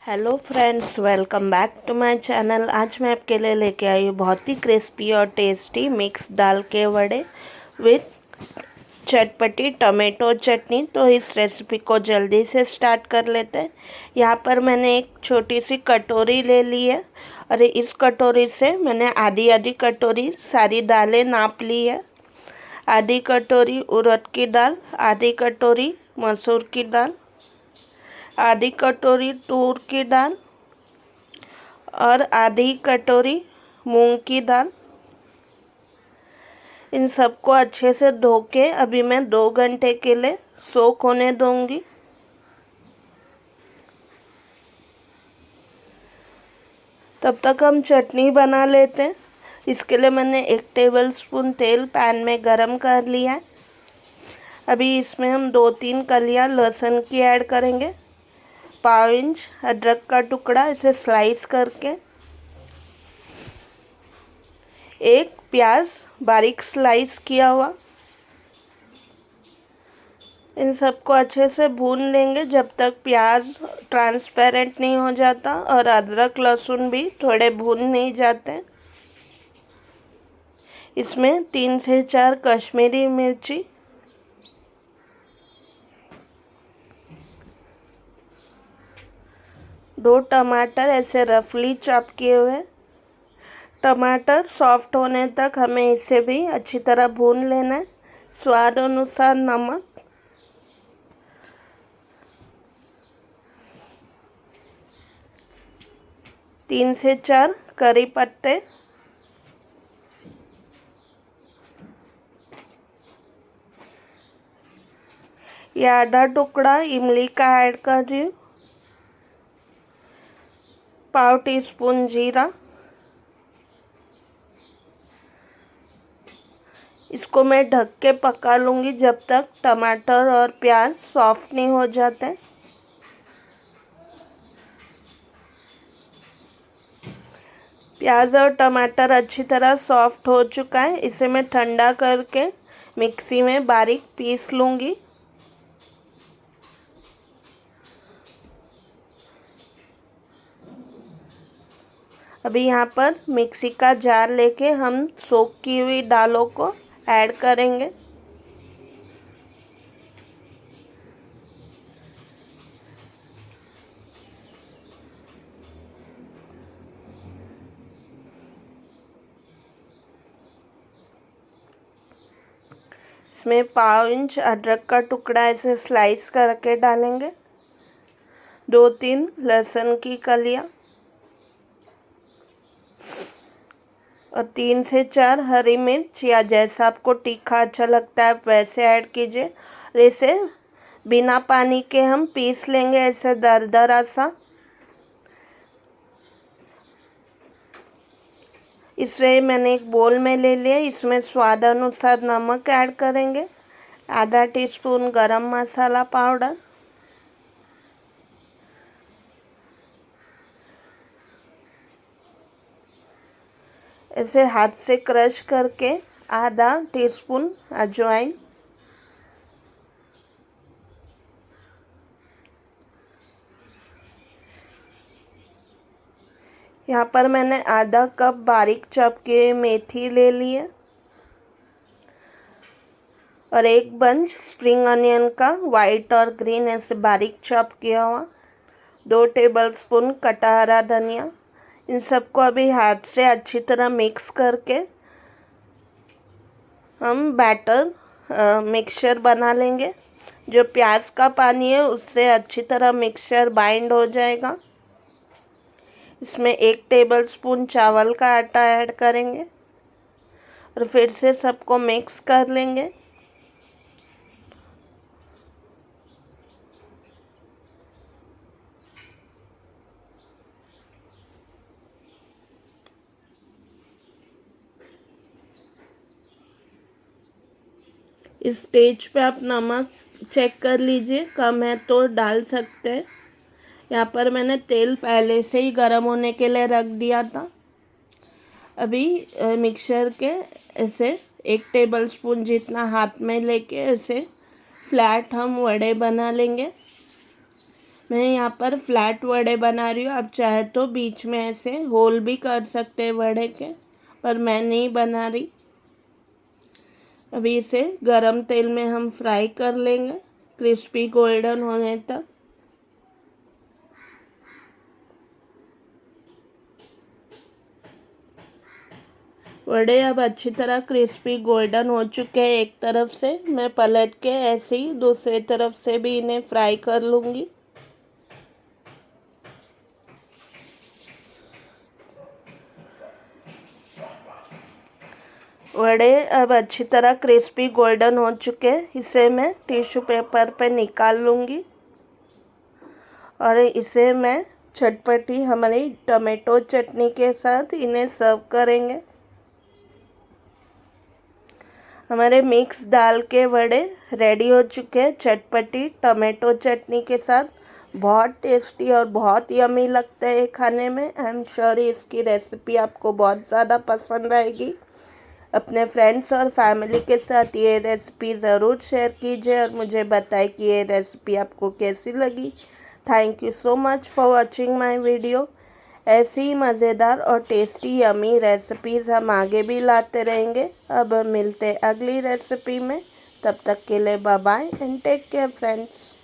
Hello friends, welcome back to my channel. आज मैं आपके लिए लेके आई हूँ बहुत ही क्रिस्पी और टेस्टी मिक्स दाल के वड़े विथ चटपटी टमाटो चटनी। तो इस रेसिपी को जल्दी से स्टार्ट कर लेते हैं। यहाँ पर मैंने एक छोटी सी कटोरी ले ली है और इस कटोरी से मैंने आधी आधी कटोरी सारी दालें नाप ली है। आधी कटोरी उड़द की दाल, आधी कटोरी मसूर की दाल, आधी कटोरी तूर की दाल और आधी कटोरी मूंग की दाल। इन सबको अच्छे से धो के अभी मैं 2 घंटे के लिए सोक होने दूंगी। तब तक हम चटनी बना लेते हैं। इसके लिए मैंने 1 टेबलस्पून तेल पैन में गरम कर लिया है। अभी इसमें हम 2-3 कलियां लहसुन की ऐड करेंगे। 1/5 इंच अदरक का टुकड़ा इसे स्लाइस करके, एक प्याज बारीक स्लाइस किया हुआ। इन सबको अच्छे से भून लेंगे जब तक प्याज ट्रांसपेरेंट नहीं हो जाता और अदरक लहसुन भी थोड़े भून नहीं जाते। इसमें 3 से 4 कश्मीरी मिर्ची, 2 टमाटर ऐसे रफली चॉप किए हुए। टमाटर सॉफ्ट होने तक हमें इसे भी अच्छी तरह भून लेना है। स्वाद अनुसार नमक, 3 से 4 करी पत्ते, ये आधा टुकड़ा इमली का ऐड कर रही हूँ। 1/2 टीस्पून जीरा। इसको मैं ढक के पका लूँगी जब तक टमाटर और प्याज सॉफ्ट नहीं हो जाते। प्याज और टमाटर अच्छी तरह सॉफ्ट हो चुका है। इसे मैं ठंडा करके मिक्सी में बारीक पीस लूँगी। अभी यहाँ पर मिक्सी का जार लेके हम सोक की हुई दालों को ऐड करेंगे। इसमें 1/2 इंच अदरक का टुकड़ा ऐसे स्लाइस करके डालेंगे। 2-3 लहसुन की कलियां और 3 से 4 हरी मिर्च, या जैसा आपको तीखा अच्छा लगता है आप वैसे ऐड कीजिए। और इसे बिना पानी के हम पीस लेंगे ऐसे दरदरा सा। इसे मैंने एक बोल में ले लिया। इसमें स्वाद अनुसार नमक ऐड करेंगे, आधा टीस्पून गरम मसाला पाउडर, इसे हाथ से क्रश करके आधा टीस्पून अजवाइन, यहाँ पर मैंने आधा कप बारीक चॉप किए मेथी ले ली है और एक बंच स्प्रिंग अनियन का वाइट और ग्रीन ऐसे बारीक चॉप किया हुआ। 2 टेबलस्पून कटा हरा धनिया। इन सबको अभी हाथ से अच्छी तरह मिक्स करके हम बैटर मिक्सचर बना लेंगे। जो प्याज का पानी है उससे अच्छी तरह मिक्सचर बाइंड हो जाएगा। इसमें 1 टेबलस्पून चावल का आटा ऐड करेंगे और फिर से सबको मिक्स कर लेंगे। इस स्टेज पे आप नमक चेक कर लीजिए, कम है तो डाल सकते हैं। यहाँ पर मैंने तेल पहले से ही गर्म होने के लिए रख दिया था। अभी मिक्सचर के ऐसे 1 टेबलस्पून जितना हाथ में लेके ऐसे फ्लैट हम वड़े बना लेंगे। मैं यहाँ पर फ्लैट वड़े बना रही हूँ। आप चाहे तो बीच में ऐसे होल भी कर सकते हैं वड़े के, पर मैं नहीं बना रही। अभी इसे गरम तेल में हम फ्राई कर लेंगे क्रिस्पी गोल्डन होने तक। वड़े अब अच्छी तरह क्रिस्पी गोल्डन हो चुके हैं एक तरफ से। मैं पलट के ऐसे ही दूसरी तरफ से भी इन्हें फ्राई कर लूँगी। वड़े अब अच्छी तरह क्रिस्पी गोल्डन हो चुके हैं। इसे मैं टिश्यू पेपर पे निकाल लूँगी और इसे मैं चटपटी हमारी टमेटो चटनी के साथ इन्हें सर्व करेंगे। हमारे मिक्स दाल के वड़े रेडी हो चुके हैं चटपटी टमेटो चटनी के साथ। बहुत टेस्टी और बहुत यमी लगता है खाने में। आई एम श्योर इसकी रेसिपी आपको बहुत ज़्यादा पसंद आएगी। अपने फ्रेंड्स और फैमिली के साथ ये रेसिपी ज़रूर शेयर कीजिए और मुझे बताएं कि ये रेसिपी आपको कैसी लगी। Thank you so much for watching my video. ऐसी ही मज़ेदार और टेस्टी यमी रेसिपीज़ हम आगे भी लाते रहेंगे। अब मिलते अगली रेसिपी में। तब तक के लिए bye bye and take care friends.